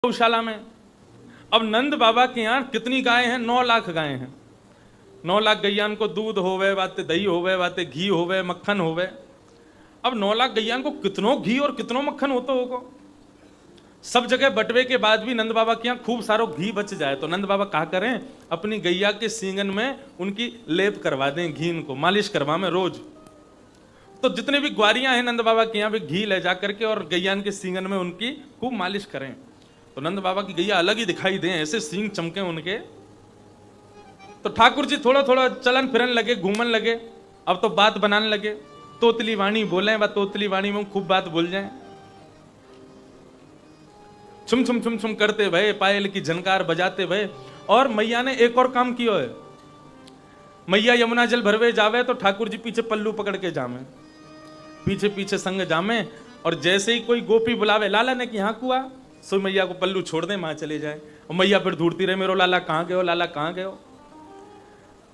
गौशाला में। अब नंद बाबा के यहाँ कितनी गायें हैं? 9 लाख गायें हैं। 9 लाख गैयान को दूध होवे, बातें दही होवे, बातें घी होवे, मक्खन होवे। अब 9 लाख गैयान को कितनों घी और कितनों मक्खन होता होगा। सब जगह बटवे के बाद भी नंद बाबा के यहाँ खूब सारो घी बच जाए तो नंद बाबा क्या करें, अपनी गैया के सींगन में उनकी लेप करवा दें, घी इनको मालिश करवा में रोज। तो जितने भी ग्वारियां हैं नंद बाबा के यहाँ भी घी ले जा करके और गैयान के सींगन में उनकी खूब मालिश करें तो नंद बाबा की गैया अलग ही दिखाई दें, ऐसे सींग चमके उनके। तो ठाकुर जी थोड़ा थोड़ा चलन फिरन लगे, घूमन लगे। अब तो बात बनाने लगे, तोतली वाणी बोले, व तोतली वाणी में खूब बात बोल जाए। छुम छुम छुम छुम करते भय, पायल की झनकार बजाते भय। और मैया ने एक और काम किया है। मैया यमुना जल भरवे जावे तो ठाकुर जी पीछे पल्लू पकड़ के जामे, पीछे पीछे संग जामे। और जैसे ही कोई गोपी बुलावे लाला ने कि हाँ कुआ, सो मैया को पल्लू छोड़ दे, मां चले जाए। और मैया फिर ढूंढती रहे, मेरो लाला कहाँ गयो, लाला कहाँ गयो।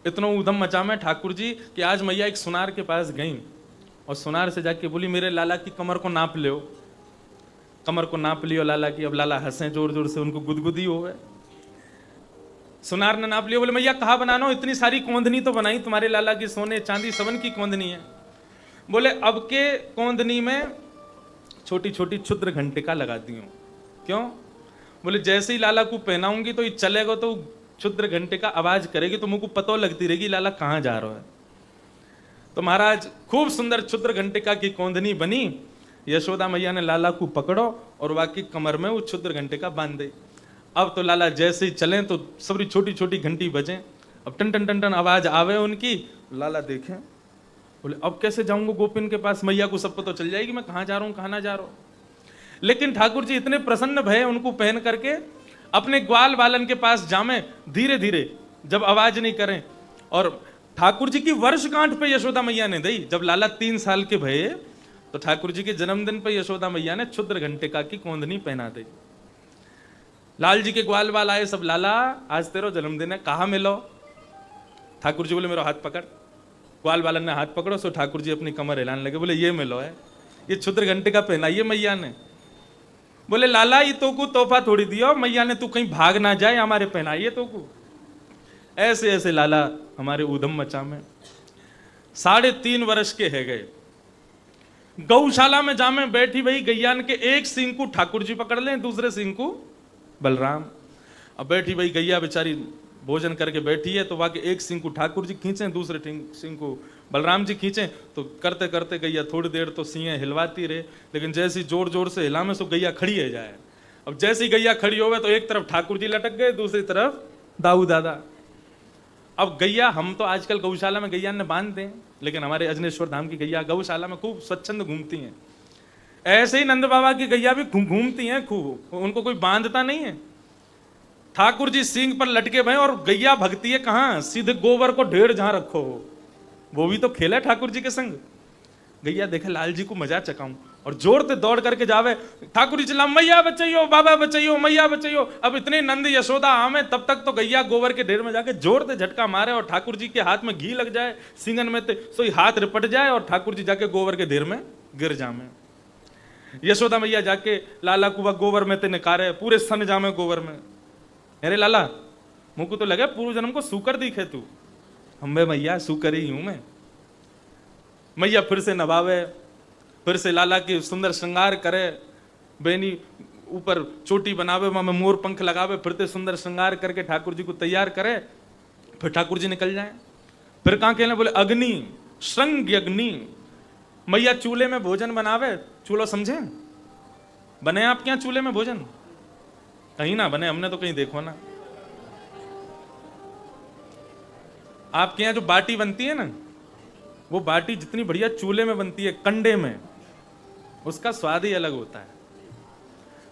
इतना उधम मचा में ठाकुर जी कि आज मैया एक सुनार के पास गई और सुनार से जाके बोली, मेरे लाला की कमर को नाप लियो। कमर को नाप लियो लाला की। अब लाला हंसे जोर जोर से, उनको गुदगुदी हो गए। सुनार ने नाप लियो, बोले मैया कहाँ बनाना, इतनी सारी कोंदनी तो बनाई तुम्हारे लाला की, सोने चांदी सबन की कोंदनी है। बोले अब के कोंदनी में छोटी छोटी क्षुद्र घंटिका लगाती हूँ। क्यों? बोले जैसे ही लाला को पहनाऊंगी तो ये चलेगा तो क्षुद्र घंटिका आवाज करेगी तो मुझको पता लगती रहेगी लाला कहाँ जा रहा है। तो महाराज खूब सुंदर क्षुद्र घंटिका की कोंदनी बनी। यशोदा मैया ने लाला को पकड़ो और वाकई कमर में वो क्षुद्र घंटिका बांध दे। अब तो लाला जैसे ही चले तो सबरी छोटी छोटी घंटी बजे। अब टन टन टन टन आवाज आवे उनकी। लाला देखे, बोले अब कैसे जाऊंगा गोपिन के पास, मैया को सब पता चल जाएगी मैं कहाँ जा रहा हूँ कहाँ ना जा रहा हूँ। लेकिन ठाकुर जी इतने प्रसन्न भय उनको पहन करके अपने ग्वाल बालन के पास जामे धीरे धीरे, जब आवाज नहीं करें। और ठाकुर जी की वर्षगांठ पे यशोदा मैया ने दी। जब लाला 3 साल के भये तो ठाकुर जी के जन्मदिन पे यशोदा मैया ने क्षुद्र घंटिका की कोंदनी पहना दी। लाल जी के ग्वाल बाल आए सब, लाला आज तेरा जन्मदिन है, कहा मिलो। ठाकुर जी बोले मेरा हाथ पकड़। ग्वाल बालन ने हाथ पकड़ो, सो ठाकुर जी अपनी कमर हिलाने लगे। बोले ये मिलो है, ये क्षुद्र घंटिका पहनाइए मैया ने। बोले लाला ये तो को तोहफा थोड़ी दियो, मैया ने तू कहीं भाग ना जाए, हमारे पहनाइए तो को। ऐसे ऐसे लाला हमारे ऊधम मचा में 3.5 वर्ष के है गए। गौशाला में जामे बैठी वही गैयान के एक सिंह को ठाकुर जी पकड़ लें, दूसरे सिंह को बलराम। अब बैठी वही गैया बेचारी भोजन करके बैठी है तो वाके एक सिंह को ठाकुर जी खींचे, दूसरे सिंह को बलराम जी खींचे। तो करते करते गैया थोड़ी देर तो सिंह हिलवाती रहे, लेकिन जैसी जोर जोर से हिलामे सो गैया खड़ी है जाए। अब जैसी गैया खड़ी होवे तो एक तरफ ठाकुर जी लटक गए, दूसरी तरफ दाऊ दादा। अब गैया हम तो आजकल गौशाला में गैया ने बांध दें, लेकिन हमारे अजनेश्वर धाम की गैया गौशाला में खूब स्वच्छंद घूमती हैं। ऐसे ही नंद बाबा की गैया भी घूमती हैं खूब, उनको कोई बांधता नहीं है। ठाकुर जी सींग पर लटके भय और गैया भगती है कहां, सीधे गोबर को ढेर जहां रखो। वो भी तो खेला ठाकुर जी के संग। गैया देखे लाल जी को मजा चकाऊं और जोर से दौड़ करके जावे। ठाकुर जी चिल्ला मैया बचाइयो, बाबा बचाइयो, मैया बचाइयो। अब इतने नंद यशोदा आमे, तब तक तो गैया गोबर के ढेर में जाके जोर से झटका मारे और ठाकुर जी के हाथ में घी लग जाए सींगन में, तो हाथ रिपट जाए और ठाकुर जी जाके गोबर के ढेर में गिर जामे। यशोदा मैया जाके लाला को गोबर में ते निकारे, पूरे सन जामे गोबर में। अरे लाला मुझको तो लगे पूर्व जन्म को सूकर दिखे तू। अम्बे मैया सूकर ही हूं मैं। मैया फिर से नभावे, फिर से लाला की सुंदर श्रृंगार करे, बेनी ऊपर चोटी बनावे, वहां में मोर पंख लगावे, फिर से सुंदर श्रृंगार करके ठाकुर जी को तैयार करे। फिर ठाकुर जी निकल जाए। फिर कहां कहने, बोले अग्नि श्रृंग अग्नि। मैया चूल्हे में भोजन बनावे। चूल्हा समझे, बने आपके यहां चूल्हे में भोजन? कहीं ना बने, हमने तो कहीं देखो ना। आपके यहां जो बाटी बनती है ना, वो बाटी जितनी बढ़िया चूल्हे में बनती है कंडे में, उसका स्वाद ही अलग होता है।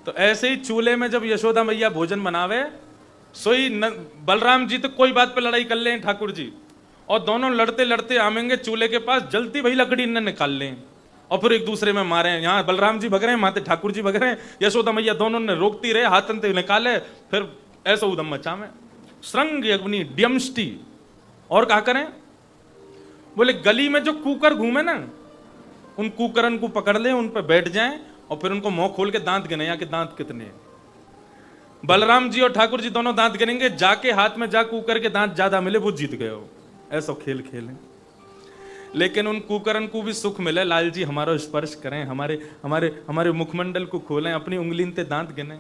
तो ऐसे ही चूल्हे में जब यशोदा मैया भोजन बनावे, सोई बलराम जी तो कोई बात पे लड़ाई कर लें ठाकुर जी, और दोनों लड़ते लड़ते आमेंगे चूल्हे के पास, जलती वही लकड़ी इन्हें निकाल लें और फिर एक दूसरे में मारे। यहाँ बलराम जी भग रहे हैं, माते ठाकुर जी भग रहे हैं, यशोदा मैया दोनों ने रोकती रहे, हाथ अंते निकाले। फिर ऐसा उदम मचा में श्रृंग अग्नि ड्यमष्टि। और क्या करें, बोले गली में जो कुकर घूमे ना, उन कुकरन को पकड़ ले, उन पर बैठ जाएं और फिर उनको मुंह खोल के दांत गिने, यहाँ के दांत कितने हैं। बलराम जी और ठाकुर जी दोनों दांत गिनेंगे, जाके हाथ में जा कूकर के दांत ज्यादा मिले वो जीत गए हो। ऐसा खेल खेलें, लेकिन उन कुकरन को भी सुख मिले, लाल जी हमारा स्पर्श करें, हमारे हमारे हमारे मुखमंडल को खोलें, अपनी उंगली ते दांत गिने।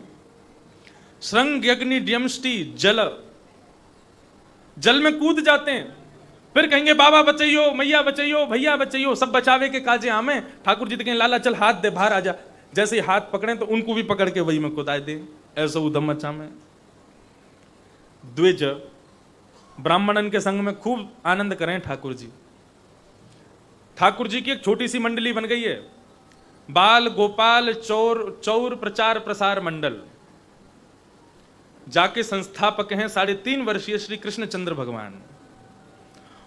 श्रृंग अग्नि डियमष्टि जल, जल में कूद जाते हैं, फिर कहेंगे बाबा बचाइयो, मैया बचाइयो, भैया बचाइयो, सब बचावे के काजे आमे। ठाकुर जी कहेंगे लाला चल हाथ दे, बाहर आ जा। जैसे ही हाथ पकड़े तो उनको भी पकड़ के वही में कुदाए दे। ऐसा उधम मचा में। द्विज ब्राह्मणन के संग में खूब आनंद करें ठाकुर जी। ठाकुर जी की एक छोटी सी मंडली बन गई है, बाल गोपाल चौर प्रचार प्रसार मंडल। जाके संस्थापक हैं 3.5 वर्षीय श्री कृष्ण चंद्र भगवान,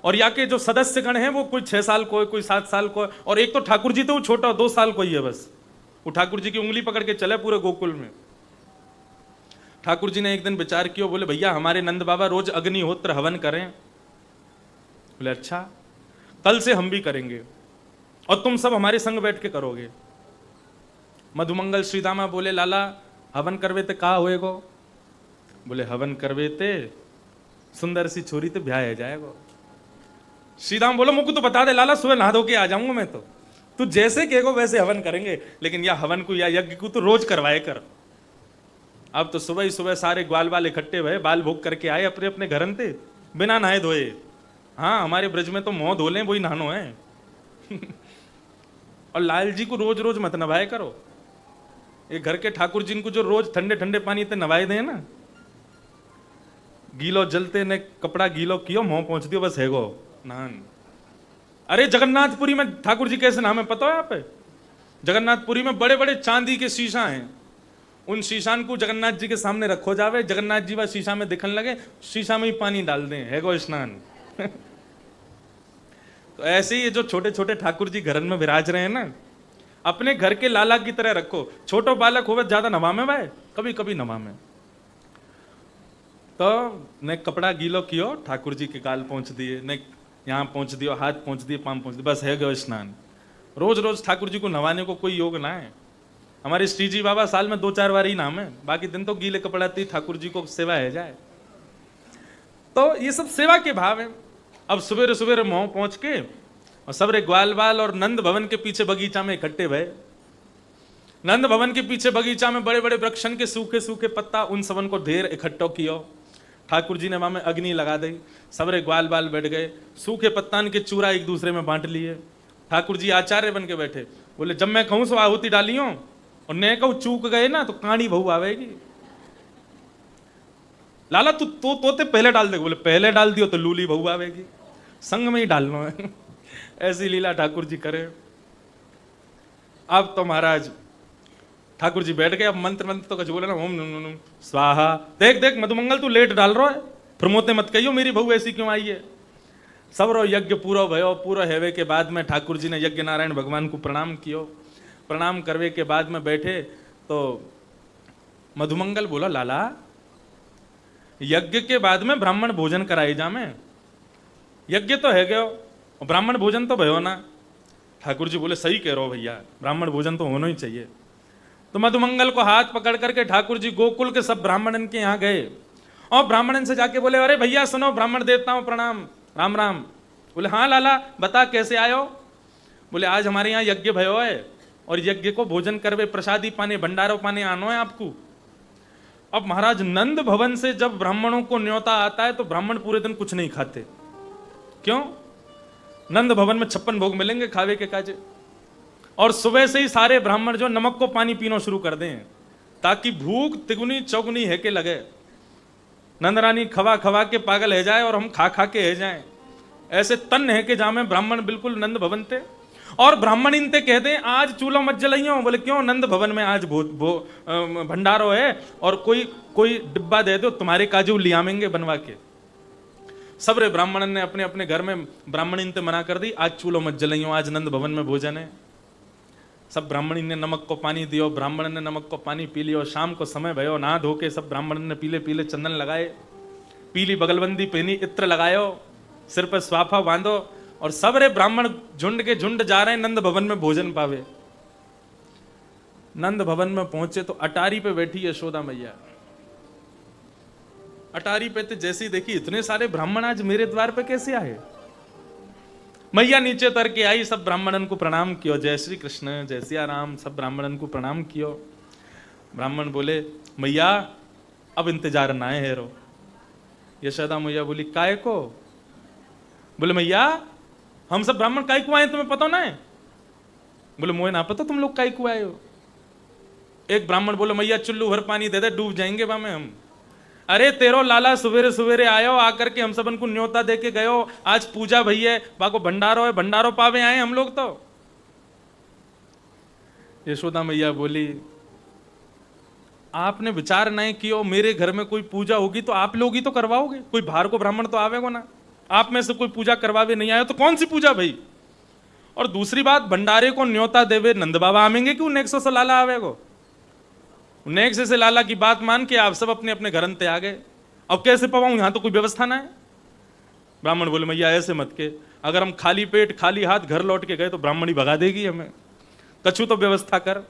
और यहाँ के जो सदस्य गण हैं वो कोई 6 साल को, कोई 7 साल को, और एक तो ठाकुर जी तो वो छोटा 2 साल को ही है बस। वो ठाकुर जी की उंगली पकड़ के चले पूरे गोकुल में। ठाकुर जी ने एक दिन विचार किया, बोले भैया हमारे नंद बाबा रोज अग्निहोत्र हवन करें। बोले अच्छा, कल से हम भी करेंगे और तुम सब हमारे संग बैठ के करोगे। मधुमंगल श्रीदामा बोले लाला हवन करवे ते कहा होएगो? बोले हवन करवे ते सुंदर सी छोरी ते ब्याह जाएगा। श्रीदाम बोलो मुझको तो बता दे लाला, सुबह नहा धो के आ जाऊंगा मैं, तो तू जैसे कहेगो वैसे हवन करेंगे, लेकिन या हवन को या यज्ञ को तो रोज करवाए कर। अब तो सुबह ही सुबह सारे ग्वाल बाल इकट्ठे भये, बाल भोग करके आए अपने अपने घरन थे बिना नहाए धोए। हाँ हमारे ब्रज में तो मुंह धो लें वही नहानो है। और लाल जी को रोज रोज मत नवाए करो। ये घर के ठाकुर जी को जो रोज ठंडे ठंडे पानी ते नवाए दे ना, गीलो जलते ने कपड़ा गीलो कियो मुंह पहुंच दियो बस है गो नहान। अरे जगन्नाथपुरी में ठाकुर जी कैसे नाम है पता है आप? जगन्नाथपुरी में बड़े बड़े चांदी के शीशा हैं, उन शीशान को जगन्नाथ जी के सामने रखो जावे, जगन्नाथ जी वह शीशा में दिखने लगे, शीशा में ही पानी डाल दें, है गो स्नान। तो ऐसे ही ये जो छोटे छोटे ठाकुर जी घर में विराज रहे हैं ना, अपने घर के लाला की तरह रखो। छोटो बालक होवे ज्यादा नवा में भाई, कभी कभी नवा में। तो ने कपड़ा गीलो कियो, ठाकुर जी के गाल पहुंच दिए, ने यहाँ पहुंच दियो, हाथ पहुंच दिए, पाम पहुंच दिए, बस है गयो स्नान। रोज रोज ठाकुर जी को नवाने को कोई योग ना है। हमारे श्री जी बाबा साल में 2-4 बार ही नाम है, बाकी दिन तो गीले कपड़ा थी ठाकुर जी को सेवा है जाए। तो ये सब सेवा के भाव है। अब सुबह सुबह मोह पहुंच के और सबरे ग्वाल बाल और नंद भवन के पीछे बगीचा में इकट्ठे भये। नंद भवन के पीछे बगीचा में बड़े बड़े वृक्षन के सूखे सूखे पत्ता, उन सबन को ढेर इकट्ठो कियो। ठाकुर जी ने वहां में अग्नि लगा दी, सबरे ग्वाल बाल बैठ गए, सूखे पत्तान के चूरा एक दूसरे में बांट लिए। ठाकुर जी आचार्य बन के बैठे, बोले जब मैं कहूं सो आहुति डालियो, और ने कहूं चूक गए ना तो काणी बहू आवेगी। लाला तू तोते पहले डाल दे। बोले पहले डाल दियो तो लूली बहू आवेगी, संग में ही डालना है। ऐसी लीला ठाकुर जी करे। अब तो महाराज ठाकुर जी बैठ गए, अब मंत्र मंत्र तो कुछ बोले ना, ओम नम नम स्वाहा। देख देख मधुमंगल तू लेट डाल रहा है, प्रमोते मत कहियो मेरी बहू ऐसी क्यों आई है। सब रो यज्ञ पूरो भयो, पूरा हेवे के बाद में ठाकुर जी ने यज्ञ नारायण भगवान को प्रणाम कियो। प्रणाम करवे के बाद में बैठे तो मधुमंगल बोला लाला यज्ञ के बाद में ब्राह्मण भोजन कराई जा में, यज्ञ तो है गयो ब्राह्मण भोजन तो भयो ना। ठाकुर जी बोले सही कह रहे हो भैया, ब्राह्मण भोजन तो होना ही चाहिए। तो मधुमंगल को हाथ पकड़ करके ठाकुर जी गोकुल के सब ब्राह्मणन के यहाँ गए और ब्राह्मणन से जाके बोले अरे भैया सुनो, ब्राह्मण देवताओं प्रणाम, राम राम। बोले हाँ लाला बता कैसे आयो। बोले आज हमारे यहाँ यज्ञ भयो है और यज्ञ को भोजन करवे, प्रसादी पाने, भंडारो पाने आनो है आपको। अब महाराज नंद भवन से जब ब्राह्मणों को न्योता आता है तो ब्राह्मण पूरे दिन कुछ नहीं खाते। क्यों? नंद भवन में 56 भोग मिलेंगे खावे के काजे। और सुबह से ही सारे ब्राह्मण जो नमक को पानी पीना शुरू कर दें ताकि भूख तिगुनी चौगुनी है के लगे। नंद रानी खवा खवा के पागल है जाए और हम खा खा के है जाए, ऐसे तन है के जामे ब्राह्मण बिल्कुल नंद भवन थे। और ब्राह्मण इनते कहते हैं आज चूल्हा मत जलाइयो। बोले क्यों? नंद भवन में आज भंडारो है और कोई डिब्बा दे दो, तुम्हारे काजू लियामेंगे बनवा के। सबरे ब्राह्मणन ने अपने अपने घर में ब्राह्मण इनते मना कर दी, आज चूल्हा मत जलाइयो, आज नंद भवन में भोजन है। सब ब्राह्मणी ने नमक को पानी दियो, ब्राह्मण ने नमक को पानी पी लियो। शाम को समय भयो, नहा धो के सब ब्राह्मण ने पीले पीले चंदन लगाए, पीली बगलबंदी पहनी, इत्र लगायो, सिर पर स्वाफा बांधो और सबरे ब्राह्मण झुंड के झुंड जा रहे हैं नंद भवन में भोजन पावे। नंद भवन में पहुंचे तो अटारी पे बैठी यशोदा मैया। अटारी पे जैसे ही देखी इतने सारे ब्राह्मण आज मेरे द्वार पे कैसे आए। मैया नीचे उतर के आई, सब ब्राह्मणन को प्रणाम कियो, जय श्री कृष्ण जय सिया राम, सब ब्राह्मणन को प्रणाम कियो। ब्राह्मण बोले मैया अब इंतजार ना है रो। यशोदा मैया बोली काय को? बोले मैया हम सब ब्राह्मण काय को आए तुम्हें पता ना है? बोले मोए ना पता तुम लोग काय को आए हो। एक ब्राह्मण बोले मैया चुल्लू भर पानी दे दे, डूब जाएंगे बा में हम। अरे तेरो लाला सवेरे सवेरे आयो, आकर के हम सबन को न्योता दे के गयो, आज पूजा भैया बाको भंडारो है, भंडारो पावे आए हम लोग। तो यशोदा मैया बोली आपने विचार नहीं किया, मेरे घर में कोई पूजा होगी तो आप लोग ही तो करवाओगे, कोई बाहर को ब्राह्मण तो आवेगो ना। आप में से कोई पूजा करवावे नहीं आयो तो कौन सी पूजा भाई। और दूसरी बात, भंडारे को न्योता देवे नंद बाबा आवेंगे कि 1900 से लाला आवेगो। 1900 से लाला की बात मान के आप सब अपने अपने घर आ गए। अब कैसे पवाऊं, यहां तो कोई व्यवस्था ना है। ब्राह्मण बोले मैया ऐसे मत के, अगर हम खाली पेट खाली हाथ घर लौट के गए तो ब्राह्मण ही भगा देगी हमें, कछु तो व्यवस्था कर।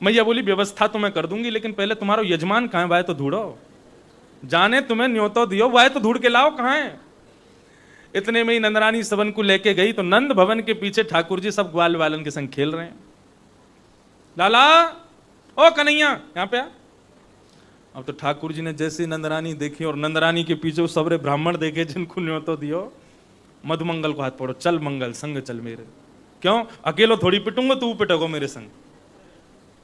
मैया बोली व्यवस्था तो मैं कर दूंगी, लेकिन पहले तुम्हारा यजमान कहां है, वाय तो ढूंढो। जाने तुम्हें न्योतो दियो, वाय तो ढूंढ के लाओ कहां है। इतने में ही नंदरानी सबन को लेके गई तो नंद भवन के पीछे ठाकुर जी सब ग्वाल वालन के संग खेल रहे हैं। लाला ओ कन्हैया यहां पे आ। अब तो ठाकुर जी ने जैसे नंदरानी देखी और नंदरानी के पीछे सबरे ब्राह्मण देखे जिनको न्योतो दियो, मधुमंगल को हाथ पकड़ो, चल मंगल संग चल मेरे। क्यों अकेलो थोड़ी पिटूंगा, तू पिटोगो मेरे संग।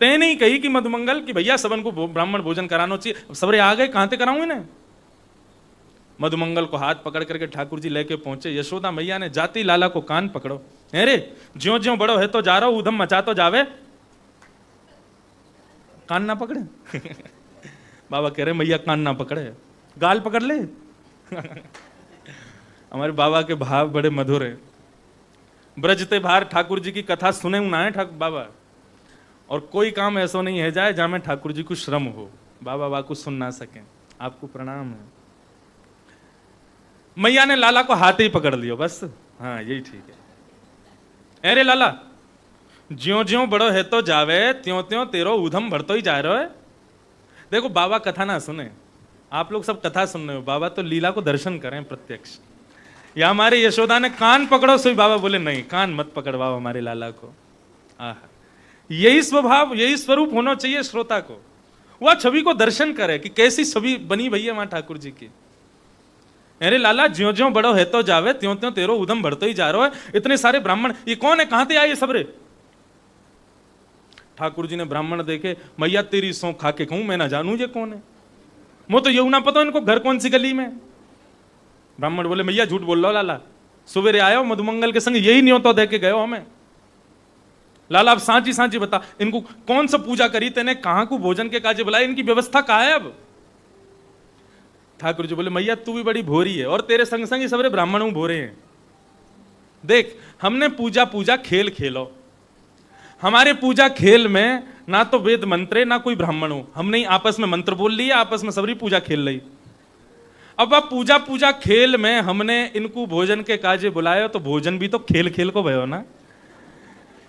ते नहीं कही कि मधुमंगल कि भैया सबन को ब्राह्मण भोजन कराना चाहिए, सबरे आ गए कहां ते कराऊं इन्हें। मधुमंगल को हाथ पकड़ करके ठाकुर जी लेके पहुंचे। यशोदा मैया ने जाती लाला को कान पकड़ो, अरे ज्यो ज्यो बड़ो है तो जा रहा उधम मचा तो जावे, कान ना पकड़े। बाबा कह रहे मैया कान ना पकड़े, गाल पकड़ ले। हमारे बाबा के भाव बड़े मधुर है। ब्रजते भार ठाकुर जी की कथा सुने ना है ठाकुर बाबा, और कोई काम ऐसा नहीं है जाए जहां में ठाकुर जी को श्रम हो, बाबा वाकु सुन ना सके। आपको प्रणाम है। मैया ने लाला को हाथ ही पकड़ लियो बस, हाँ यही ठीक है। अरे लाला ज्यो ज्यो बड़ो है तो जावे, त्यों त्यों तेरो उधम बढ़तो ही जा रहा है। देखो बाबा कथा ना सुने, आप लोग सब कथा सुन रहे हो, बाबा तो लीला को दर्शन करें प्रत्यक्ष। या हमारे यशोदा ने कान पकड़ो, सो बाबा बोले नहीं कान मत पकड़वाओ हमारे लाला को। आह, यही स्वभाव यही स्वरूप होना चाहिए श्रोता को, वह छवि को दर्शन करे कि कैसी छवि बनी भैया मां ठाकुर जी की। अरे लाला ज्यो ज्यो बड़ो है तो जावे, त्यों त्यों तेरो उधम बढ़तो ही जा रहा है। इतने सारे ब्राह्मण, ये कौन है, कहां से आए ये सबरे। ठाकुर जी ने ब्राह्मण देखे, मैया तेरी सौं खा के कहूं मैं ना जानू ये कौन है, मुझे तो यू ना पता इनको घर कौन सी गली में। ब्राह्मण बोले मैया झूठ बोल लो लाला, सवेरे आयो मधुमंगल के संग यही न्योता दे के गयो हमें। लाला अब सांची सांची बता, इनको कौन सा पूजा करी तेने, कहां को भोजन के काजे बुलाए, इनकी व्यवस्था कहां है अब। ठाकुर जी बोले मैया तू भी बड़ी भोरी है, और तेरे संग संग ही सबरे ब्राह्मण भोरे हैं। देख हमने पूजा पूजा खेल खेलो, हमारे पूजा खेल में ना तो वेद मंत्रे ना कोई ब्राह्मण हो, हमने ही आपस में मंत्र बोल लिए, आपस में सबरी पूजा खेल रही। अब पूजा पूजा खेल में हमने इनको भोजन के काजे बुलाया, तो भोजन भी तो खेल खेल को भयो ना।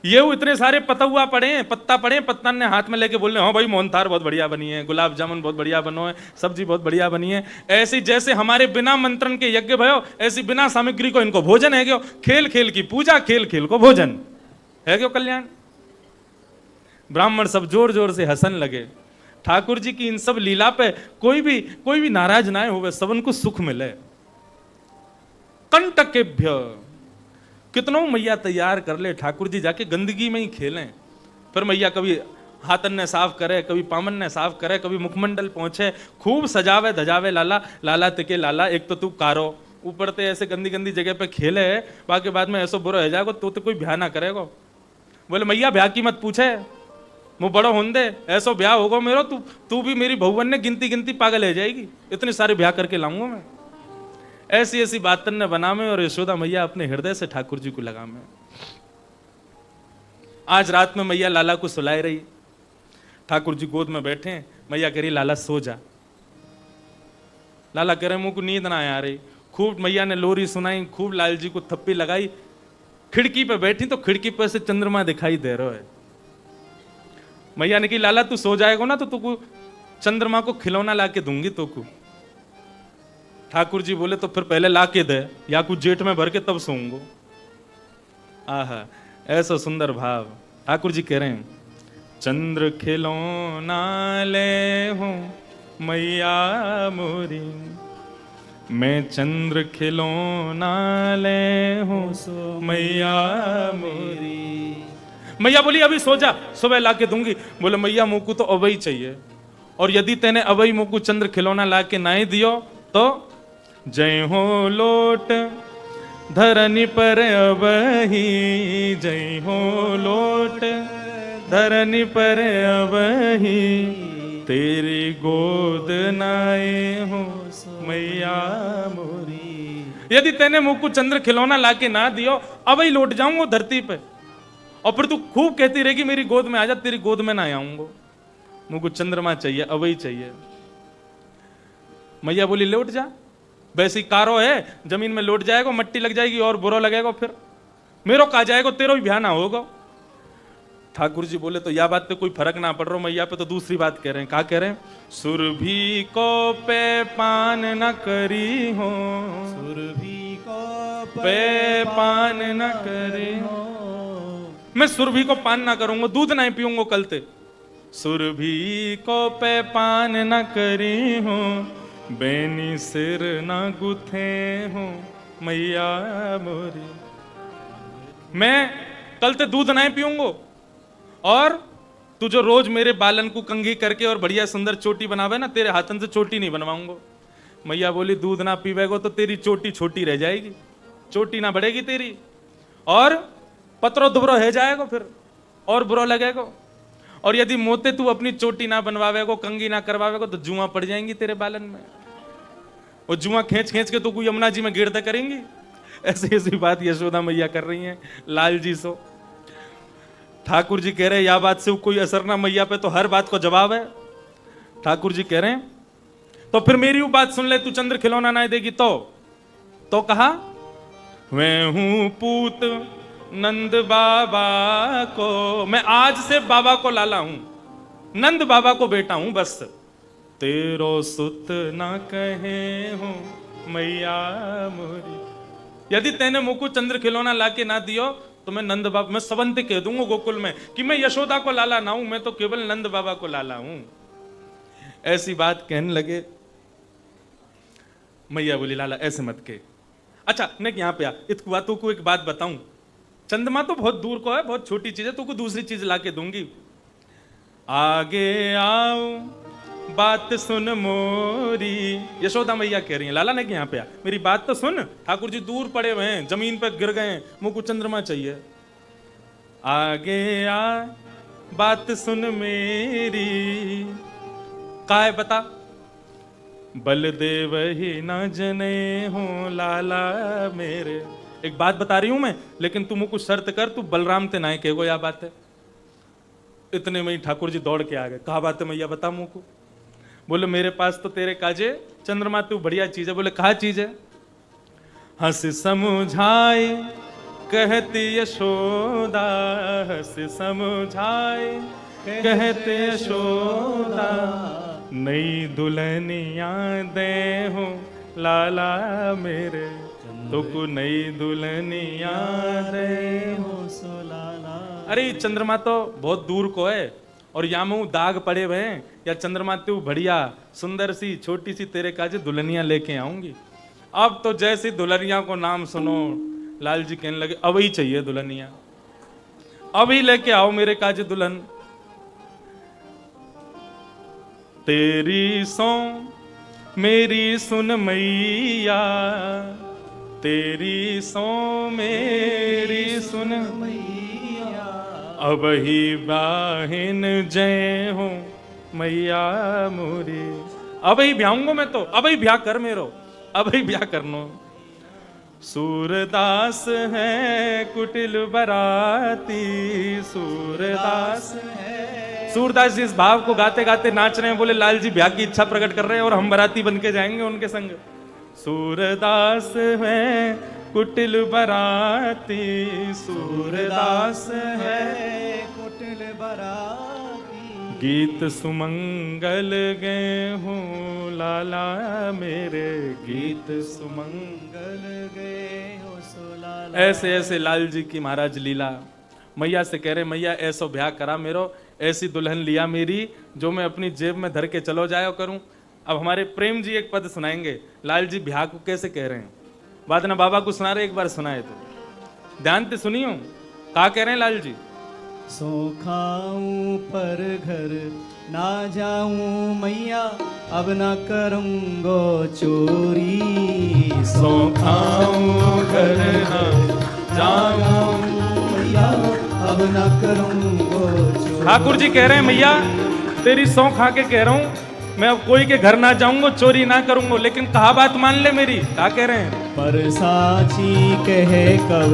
ये इतने सारे पतुआ पड़े, पत्ता ने हाथ में लेके बोल रहे हाँ भाई मोहनथार बहुत बढ़िया बनी है, गुलाब जामुन बहुत बढ़िया बनो है, सब्जी बहुत बढ़िया बनी है। ऐसी जैसे हमारे बिना मंत्रण के यज्ञ भयो, ऐसी बिना सामग्री को इनको भोजन है क्यों। खेल खेल की पूजा, खेल खेल को भोजन है क्यों कल्याण। ब्राह्मण सब जोर जोर से हंसन लगे। ठाकुर जी की इन सब लीला पे कोई भी नाराज ना हो, सबन को सुख मिले। कंटकेभ्य कितनों मैया तैयार कर ले, ठाकुर जी जाके गंदगी में ही खेलें। फिर मैया कभी हाथन ने साफ करे, कभी पामन ने साफ करे, कभी मुखमंडल पहुंचे, खूब सजावे धजावे लाला। लाला तिके लाला, एक तो तू कारो ऊपर ते ऐसे गंदी गंदी जगह पे खेले, बाकी बाद में ऐसो बुरा हो जाएगा तो कोई ब्याह ना करेगा। बोले मैया ब्याह की मत पूछे, वो बड़ो होंदे ऐसो ब्याह होगा मेरो, तू भी मेरी बहुवन ने गिनती गिनती पागल हो जाएगी, इतने सारे ब्याह करके लाऊंगा मैं। ऐसी ऐसी बातन ने बना में, और यशोदा मैया अपने हृदय से ठाकुर जी को लगा में। आज रात में मैया लाला को सुलाए रही, ठाकुर जी गोद में बैठे, मैया कह रही लाला सो जा। लाला कह रहे मुझको नींद ना आ रही। खूब मैया ने लोरी सुनाई, खूब लाल जी को थप्पी लगाई। खिड़की पे बैठी तो खिड़की पर से चंद्रमा दिखाई दे रहा है। मैया ने कही लाला तू सो जाएगा ना तो तुको चंद्रमा को खिलौना ला के दूंगी तुको। ठाकुर जी बोले तो फिर पहले ला के दे, या कुछ जेठ में भर के तब सोऊंगो। आहा, ऐसा सुंदर भाव। ठाकुर जी कह रहे हैं, चंद्र खिलौना ले हूं मैया मोरी, मैं चंद्र खिलौना ले हूं मैया मोरी। मैया बोली अभी सो जा, सुबह ला के दूंगी। बोले मैया मुझको तो अवई चाहिए, और यदि तेने अवई मुझको चंद्र खिलौना ला के नहीं दियो तो जय हो लोट धरनी पर अबही, जय हो लोट धरनी पर अबही, तेरी गोद नाए हो मैया मोरी। यदि तेने मुझको चंद्र खिलौना लाके ना दियो, अब ही लौट जाऊंगा धरती पे, और फिर तू खूब कहती रहेगी मेरी गोद में आ जा, तेरी गोद में ना आऊंगा। मुझको चंद्रमा चाहिए, अब ही चाहिए। मैया बोली लौट जा, वैसी कारो है, जमीन में लौट जाएगा, मट्टी लग जाएगी और बुरा लगेगा, फिर मेरो का जाएगा, तेरा भी ब्याह ना होगा। ठाकुर जी बोले तो यह बात पे कोई फर्क ना पड़ रहा मैया पे, तो दूसरी बात कह रहे हैं। क्या कह रहे हैं? सुरभि को पे पान न करी हो, सुरभि को पे पान न करी हो, मैं सुरभि को पान ना करूंगा, दूध नहीं पीऊंगा कल ते। सुरभि को पे पान न करी हो, बेनी सिर न गुथे हो मैया मोरी, मैं कल ते दूध नहीं पीऊंगा, और तू जो रोज मेरे बालन को कंघी करके और बढ़िया सुंदर चोटी बनावे ना, तेरे हाथन से चोटी नहीं बनवाऊंगा। मैया बोली दूध ना पीवेगो तो तेरी चोटी छोटी रह जाएगी, चोटी ना बढ़ेगी तेरी, और पत्रो दुबरो हो जाएगा, फिर और बुरा लगेगा। और यदि मोते तू अपनी चोटी ना बनवावेगो, कंघी ना करवावेगो, तो जुआ पड़ जाएंगी तेरे बालन में, और जुआ खींच खींच के तो कोई यमुना जी में गिरता करेंगी। ऐसी ऐसी बात यशोदा मैया कर रही हैं लाल जी सो। ठाकुर जी कह रहे हैं यह बात से कोई असर ना मैया पे, तो हर बात को जवाब है। ठाकुर जी कह रहे हैं तो फिर मेरी वो बात सुन ले, तू चंद्र खिलौना ना देगी तो कहा मैं हूं पूत नंद बाबा को, मैं आज से बाबा को लाला हूं, नंद बाबा को बेटा हूं, बस तेरो सुत ना कहे हो मैया मोरी। यदि तेने मुझको चंद्र खिलौना लाके ना दियो तो मैं नंद बाबा, मैं सवंती कह दूंगा गोकुल में कि मैं यशोदा को लाला ना हूं, मैं तो केवल नंद बाबा को लाला हूं। ऐसी बात कहने लगे। मैया बोली लाला ऐसे मत के। अच्छा मैं यहाँ पे आ, इतनी बातों को एक बात बताऊं, चंद्रमा तो बहुत दूर को है, बहुत छोटी चीज है, तुमको दूसरी चीज लाके दूंगी। आगे आओ बात सुन मोरी, यशोदा मैया कह रही है लाला ने कि यहाँ पे आ, मेरी बात तो सुन। ठाकुर जी दूर पड़े हुए हैं, जमीन पे गिर गए हैं, मुझको चंद्रमा चाहिए। आगे आ बात सुन मेरी, का है बता? बलदेव ही न जने हो लाला मेरे। एक बात बता रही हूं मैं, लेकिन तू मुझको शर्त कर, तू बलराम ते ना कहो या बात है। इतने में ही ठाकुर जी दौड़ के आ गए। कहा बात है मैया बता मुझको। बोले मेरे पास तो तेरे काजे चंद्रमा तू बढ़िया चीज है। बोले कहा चीज है? हंस समझाए कहती यशोदा, हंस समझाए कहते यशोदा, नई दुल्हनिया दे हो लाला मेरे, तो को नई दुल्हनिया दे हो सो लाला। अरे चंद्रमा तो बहुत दूर को है, और यहाँ में दाग पड़े हुए हैं, या चंद्रमा तू बढ़िया सुंदर सी छोटी सी तेरे काजे दुल्हनिया लेके आऊंगी। अब तो जैसी दुल्हनिया को नाम सुनो लाल जी कहने लगे अब ही चाहिए दुल्हनिया, अब ही लेके आओ मेरे काजे दुल्हन। तेरी सो मेरी सुन मैया, तेरी सो मेरी सुन मैया, अब ही बाहिन जय हो मैया मोरी। अब ही ब्याहूंगा मैं तो, अब ही ब्याह कर मेरो, अब ही ब्याह करनो। सूरदास है कुटिल बराती, सूरदास है। सूरदास जी इस भाव को गाते गाते नाच रहे हैं। बोले लाल जी ब्याह की इच्छा प्रकट कर रहे हैं और हम बराती बन के जाएंगे उनके संग। सूरदास है कुटिल बराती, सूरदास है कुटिल बराती, गीत सुमंगल गए हूँ लाला मेरे, गीत सुमंगल गए हो सोलाला। ऐसे ऐसे लाल जी की महाराज लीला। मैया से कह रहे मैया ऐसो ब्याह करा मेरो, ऐसी दुल्हन लिया मेरी जो मैं अपनी जेब में धर के चलो जाया करूं। अब हमारे प्रेम जी एक पद सुनाएंगे, लाल जी ब्याह को कैसे कह रहे हैं। बाद ना बाबा को सुना रहे, एक बार सुनाए तो ध्यान से सुनियो क्या कह रहे हैं लाल जी। सो खाऊं पर घर ना जाऊं मैया, अब ना करूंगो चोरी। सो खाऊं घर ना जाऊं मैया, अब ना करूंगो चोरी। ठाकुर जी कह रहे हैं मैया तेरी सौ खा के कह रहा हूं, मैं अब कोई के घर ना जाऊंगा, चोरी ना करूंगा, लेकिन कहा बात मान ले मेरी। क्या कह रहे हैं। पर साची कहे कब